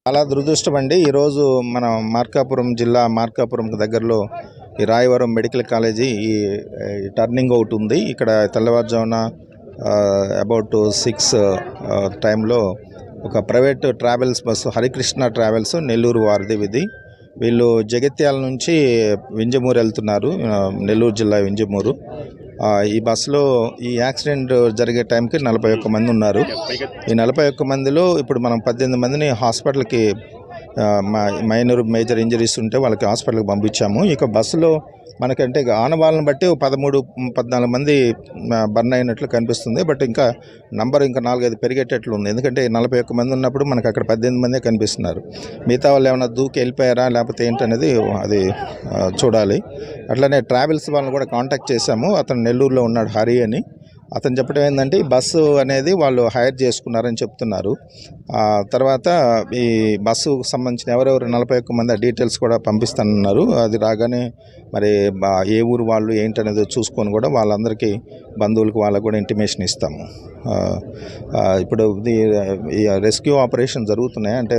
చాలా దురదృష్టం అండి. ఈరోజు మన మార్కాపురం జిల్లా మార్కాపురం దగ్గరలో ఈ రాయవరం మెడికల్ కాలేజీ ఈ టర్నింగ్ ఒకటి ఉంది. ఇక్కడ తెల్లవారుజామున అబౌట్ 6 టైంలో ఒక private travels bus Harikrishna travels Nellore వారిది ఇది. వీళ్ళు జగిత్యాల నుంచి వింజమూరు వెళ్తున్నారు, నెల్లూరు జిల్లా వింజమూరు. ఈ బస్సులో ఈ యాక్సిడెంట్ జరిగే టైంకి 41 మంది ఉన్నారు. ఈ 41 మందిలో ఇప్పుడు మనం 18 మందిని హాస్పిటల్కి మేజర్ ఇంజరీస్ ఉంటే వాళ్ళకి హాస్పిటల్కి పంపించాము. ఇక బస్సులో మనకంటే ఆనవాళ్ళని బట్టి 13-14 మంది బర్న్ అయినట్లు కనిపిస్తుంది. బట్ ఇంకా నంబర్ ఇంకా 4-5 పెరిగేటట్లు ఉంది. ఎందుకంటే 41 మంది ఉన్నప్పుడు మనకు అక్కడ 18 మందే కనిపిస్తున్నారు. మిగతా వాళ్ళు ఏమైనా దూకి వెళ్ళిపోయారా లేకపోతే ఏంటనేది అది చూడాలి. అట్లనే ట్రావెల్స్ వాళ్ళని కూడా కాంటాక్ట్ చేశాము. అతను నెల్లూరులో ఉన్నాడు, హరి అని. అతను చెప్పడం ఏంటంటే ఈ బస్సు అనేది వాళ్ళు హైర్ చేసుకున్నారని చెప్తున్నారు. తర్వాత ఈ బస్సుకు సంబంధించిన ఎవరెవరు 41 మంది డీటెయిల్స్ కూడా పంపిస్తానన్నారు. అది రాగానే మరి ఏ ఊరు వాళ్ళు ఏంటనేది చూసుకొని కూడా వాళ్ళందరికీ బంధువులకు వాళ్ళకు కూడా ఇంటిమేషన్ ఇస్తాము. ఇప్పుడు ఈ రెస్క్యూ ఆపరేషన్ జరుగుతున్నాయి. అంటే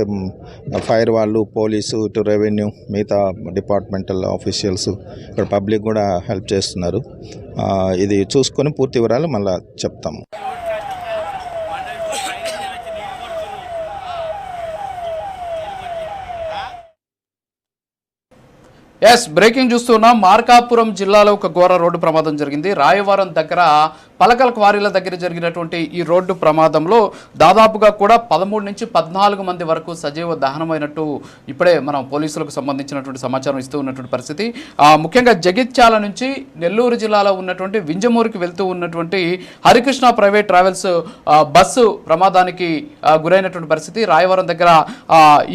ఫైర్ వాళ్ళు, పోలీసు, ఇటు రెవెన్యూ, మిగతా డిపార్ట్మెంటల్ ఆఫీషియల్స్, ఇక్కడ పబ్లిక్ కూడా హెల్ప్ చేస్తున్నారు. ఇది చూసుకొని పూర్తి వివరాలు మళ్ళీ చెప్తాము. బ్రేకింగ్ చూస్తున్నాం. మార్కాపురం జిల్లాలో ఒక ఘోర రోడ్డు ప్రమాదం జరిగింది. రాయవరం దగ్గర పలకల క్వారీల దగ్గర జరిగినటువంటి ఈ రోడ్డు ప్రమాదంలో దాదాపుగా కూడా 13 నుంచి 14 మంది వరకు సజీవ దహనమైనట్టు ఇప్పుడే మనం పోలీసులకు సంబంధించినటువంటి సమాచారం ఇస్తూ ఉన్నటువంటి పరిస్థితి. ముఖ్యంగా జగిత్యాల నుంచి నెల్లూరు జిల్లాలో ఉన్నటువంటి వింజమూరుకి వెళ్తూ ఉన్నటువంటి హరికృష్ణ ప్రైవేట్ ట్రావెల్స్ బస్సు ప్రమాదానికి గురైనటువంటి పరిస్థితి. రాయవరం దగ్గర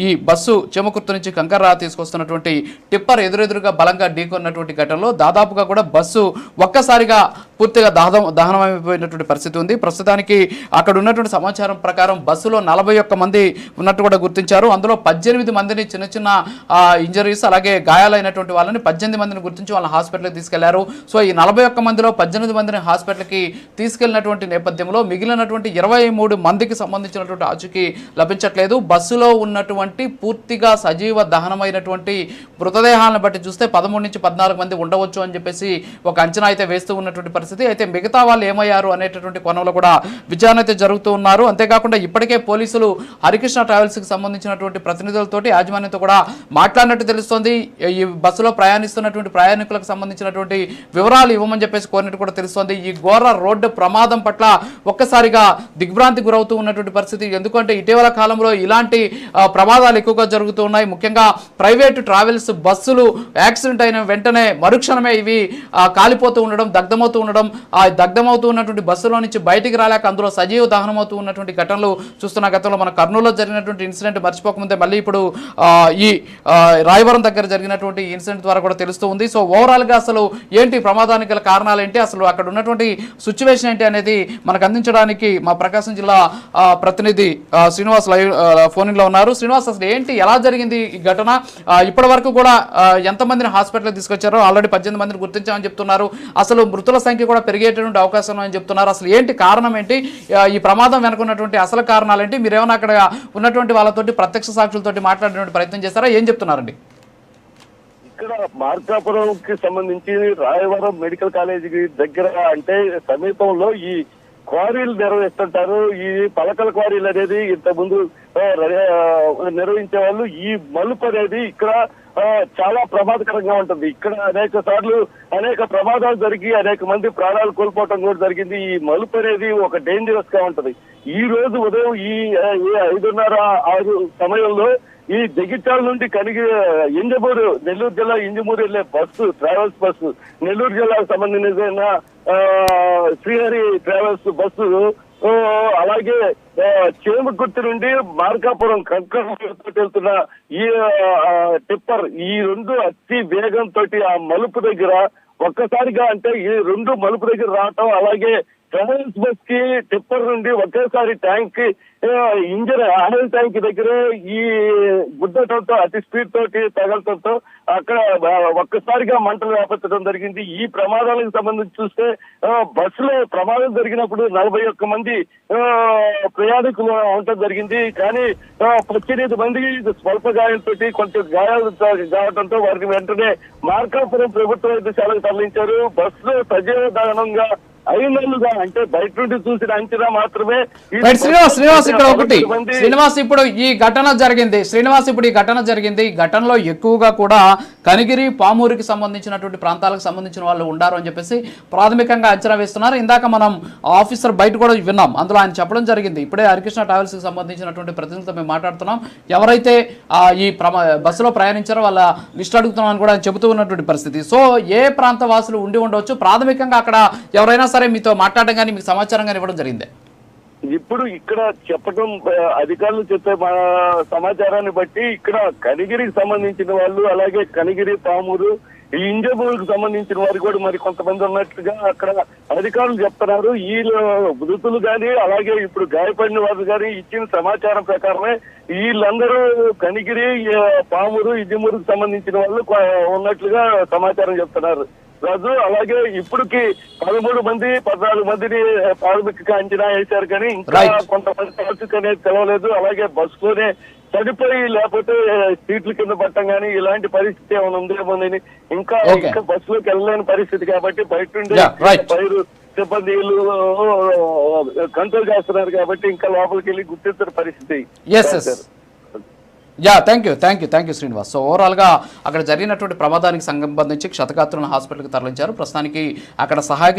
ఈ బస్సు చెమకుర్తి నుంచి కంకర్రా తీసుకొస్తున్నటువంటి టిప్పర్ ఎదురెదురుగా బలంగా ఢీకొన్నటువంటి ఘటనలో దాదాపుగా కూడా బస్సు ఒక్కసారిగా పూర్తిగా దహనమైపోయినటువంటి పరిస్థితి ఉంది. ప్రస్తుతానికి అక్కడ ఉన్నటువంటి సమాచారం ప్రకారం బస్సులో 41 మంది ఉన్నట్టు కూడా గుర్తించారు. అందులో 18 మందిని చిన్న చిన్న ఇంజరీస్ అలాగే గాయాలైనటువంటి వాళ్ళని 18 మందిని గుర్తించి వాళ్ళని హాస్పిటల్కి తీసుకెళ్లారు. సో ఈ 41 మందిలో 18 మందిని హాస్పిటల్కి తీసుకెళ్లినటువంటి నేపథ్యంలో మిగిలినటువంటి 23 మందికి సంబంధించినటువంటి ఆచూకీ లభించట్లేదు. బస్సులో ఉన్నటువంటి పూర్తిగా సజీవ దహనమైనటువంటి మృతదేహాలను బట్టి చూస్తే 13 నుంచి 14 మంది ఉండవచ్చు అని చెప్పేసి ఒక అంచనా అయితే వేస్తూ ఉన్నటువంటి పరిస్థితి. అయితే మిగతా వాళ్ళు ఏమయ్యారు అనేటటువంటి కోణంలో కూడా విచారణ అయితే జరుగుతూ ఉన్నారు. అంతేకాకుండా ఇప్పటికే పోలీసులు హరికృష్ణ ట్రావెల్స్కి సంబంధించినటువంటి ప్రతినిధులతోటి యాజమాన్యంతో కూడా మాట్లాడినట్టు తెలుస్తోంది. ఈ బస్సులో ప్రయాణిస్తున్నటువంటి ప్రయాణికులకు సంబంధించినటువంటి వివరాలు ఇవ్వమని చెప్పేసి కోరినట్టు కూడా తెలుస్తోంది. ఈ ఘోర రోడ్డు ప్రమాదం పట్ల ఒక్కసారిగా దిగ్భ్రాంతి గురవుతూ ఉన్నటువంటి పరిస్థితి. ఎందుకంటే ఇటీవల కాలంలో ఇలాంటి ప్రమాదాలు ఎక్కువగా జరుగుతూ ఉన్నాయి. ముఖ్యంగా ప్రైవేటు ట్రావెల్స్ బస్సులు యాక్సిడెంట్ అయిన వెంటనే మరుక్షణమే ఇవి కాలిపోతూ ఉండడం, దగ్ధమవుతూ ఉండడం, ఆ దగ్ధమవుతూ ఉన్నటువంటి బస్సులో నుంచి బయటికి రాలేక అందులో సజీవ దహనమవుతూ ఉన్నటువంటి ఘటనలు చూస్తున్న గతంలో మన కర్నూలులో జరిగినటువంటి ఇన్సిడెంట్ మర్చిపోకముందే మళ్ళీ ఇప్పుడు ఈ రాయవరం దగ్గర జరిగినటువంటి ఇన్సిడెంట్ ద్వారా కూడా తెలుస్తూ ఉంది. సో ఓవరాల్గా అసలు ఏంటి ప్రమాదానికి గల కారణాలు ఏంటి, అసలు అక్కడ ఉన్నటువంటి సిచ్యువేషన్ ఏంటి అనేది మనకు అందించడానికి మా ప్రకాశం జిల్లా ప్రతినిధి శ్రీనివాస్ లైవ్ ఫోన్లో ఉన్నారు. శ్రీనివాస్, అసలు ఏంటి, ఎలా జరిగింది ఈ ఘటన? ఇప్పటి వరకు కూడా ఎంతమందిని హాస్పిటల్కి తీసుకొచ్చారో ఆల్రెడీ 18 మందిని గుర్తించామని చెప్తున్నారు. అసలు మృతుల సంఖ్య కూడా పెరిగేటువంటి అవకాశం అని చెప్తున్నారు. అసలు ఏంటి కారణం ఏంటి, ఈ ప్రమాదం వెనుకున్నటువంటి అసలు కారణాలు ఏంటి? మీరేమైనా అక్కడ ఉన్నటువంటి వాళ్ళతోటి ప్రత్యక్ష సాక్షులతోటి మాట్లాడేటువంటి ప్రయత్నం చేస్తారా? ఏం చెప్తున్నారండి? ఇక్కడ మార్కాపురంకి సంబంధించి రాయవరం మెడికల్ కాలేజీకి దగ్గర అంటే సమీపంలో ఈ క్వారీలు నిర్వహిస్తుంటారు. ఈ పలకల క్వారీలు అనేది ఇంతకుముందు నిర్వహించే వాళ్ళు. ఈ మలుపు అనేది ఇక్కడ చాలా ప్రమాదకరంగా ఉంటుంది. ఇక్కడ అనేక సార్లు అనేక ప్రమాదాలు జరిగి అనేక మంది ప్రాణాలు కోల్పోవటం కూడా జరిగింది. ఈ మలుపు అనేది ఒక డేంజరస్ గా ఉంటది. ఈ రోజు ఉదయం ఈ 5:30-6 సమయంలో ఈ జగిత్యాల నుండి ఇంజమూరు, నెల్లూరు జిల్లా ఇంజమూరు వెళ్లే బస్సు, ట్రావెల్స్ బస్సు, నెల్లూరు జిల్లాకు సంబంధించిన శ్రీహరి ట్రావెల్స్ బస్సు, అలాగే చేమకుర్తి నుండి మార్కాపురం కంకర్తో వెళ్తున్న ఈ టిప్పర్, ఈ రెండు అతి వేగంతో ఆ మలుపు దగ్గర ఒక్కసారిగా అంటే ఈ రెండు మలుపు దగ్గర రావటం, అలాగే ట్రావెల్స్ బస్ కి టిప్పర్ నుండి ఒకేసారి ట్యాంక్ ఇంజన్ ఆయిల్ ట్యాంక్ దగ్గర ఈ గుద్దటంతో అతి స్పీడ్ తోటి తగలటంతో అక్కడ ఒక్కసారిగా మంటలు వ్యాపించడం జరిగింది. ఈ ప్రమాదాలకు సంబంధించి చూస్తే బస్సులో ప్రమాదం జరిగినప్పుడు 41 మంది ప్రయాణికులు ఉండటం జరిగింది. కానీ 18 మంది స్వల్ప గాయంతో కొంచెం గాయాలు కావడంతో వారికి వెంటనే మార్కాపురం ప్రభుత్వ వైద్యశాలకు తరలించారు. బస్సులో సజీవ దహనంగా 5 నెలలుగా అంటే బయట నుండి చూసిన అంచనా మాత్రమే. శ్రీనివాస్ ఇక్కడ ఒకటి శ్రీనివాస్ ఇప్పుడు ఈ ఘటన జరిగింది. ఈ ఘటనలో ఎక్కువగా కూడా కనిగిరి పామూరుకి సంబంధించినటువంటి ప్రాంతాలకు సంబంధించిన వాళ్ళు ఉండారు అని చెప్పేసి ప్రాథమికంగా అంచనా వేస్తున్నారు. ఇందాక మనం ఆఫీసర్ బయట కూడా విన్నాం, అందులో ఆయన చెప్పడం జరిగింది. ఇప్పుడే హరికృష్ణ ట్రావెల్స్ కి సంబంధించినటువంటి ప్రతినిధులతో మేము మాట్లాడుతున్నాం. ఎవరైతే ఈ బస్సులో ప్రయాణించారో వాళ్ళ లిస్ట్ అడుగుతున్నామని కూడా ఆయన చెబుతూ ఉన్నటువంటి పరిస్థితి. సో ఏ ప్రాంత వాసులు ఉండి ఉండవచ్చు, ప్రాథమికంగా అక్కడ ఎవరైనా సరే మీతో మాట్లాడడం కానీ మీకు సమాచారం కానీ ఇవ్వడం జరిగింది? ఇప్పుడు ఇక్కడ చెప్పడం అధికారులు చెప్పే సమాచారాన్ని బట్టి ఇక్కడ కనిగిరికి సంబంధించిన వాళ్ళు, అలాగే కనిగిరి పామూరు ఈ ఇంజనీర్లకు సంబంధించిన వారు కూడా మరి కొంతమంది ఉన్నట్లుగా అక్కడ అధికారులు చెప్తున్నారు. ఈ మృతులు కానీ అలాగే ఇప్పుడు గాయపడిన వారు కానీ ఇచ్చిన సమాచారం ప్రకారమే వీళ్ళందరూ కనిగిరి పామూరు ఇంజనీర్లకు సంబంధించిన వాళ్ళు ఉన్నట్లుగా సమాచారం చెప్తున్నారు రాజు. అలాగే ఇప్పటికి 13 మంది 14 మందిని ప్రాథమికంగా అంచనా వేశారు, కానీ ఇంకా కొంతమంది తరచుకు అనేది తెలవలేదు. అలాగే బస్సులోనే చనిపోయి లేకపోతే సీట్ల కింద పట్టం కానీ ఇలాంటి పరిస్థితి ఏమైనా ఉందేమోనని ఇంకా బస్సులోకి వెళ్ళలేని పరిస్థితి కాబట్టి బయట నుండి పైరు సిబ్బంది కంట్రోల్ చేస్తున్నారు కాబట్టి ఇంకా లోపలికి వెళ్ళి గుర్తించిన పరిస్థితి. Thank you Srinivas. సో ఓవరాల్గా అక్కడ జరిగినటువంటి ప్రమాదానికి సంబంధించి క్షతగాత్రులను హాస్పిటల్కి తరలించారు. ప్రస్తుతానికి అక్కడ సహాయక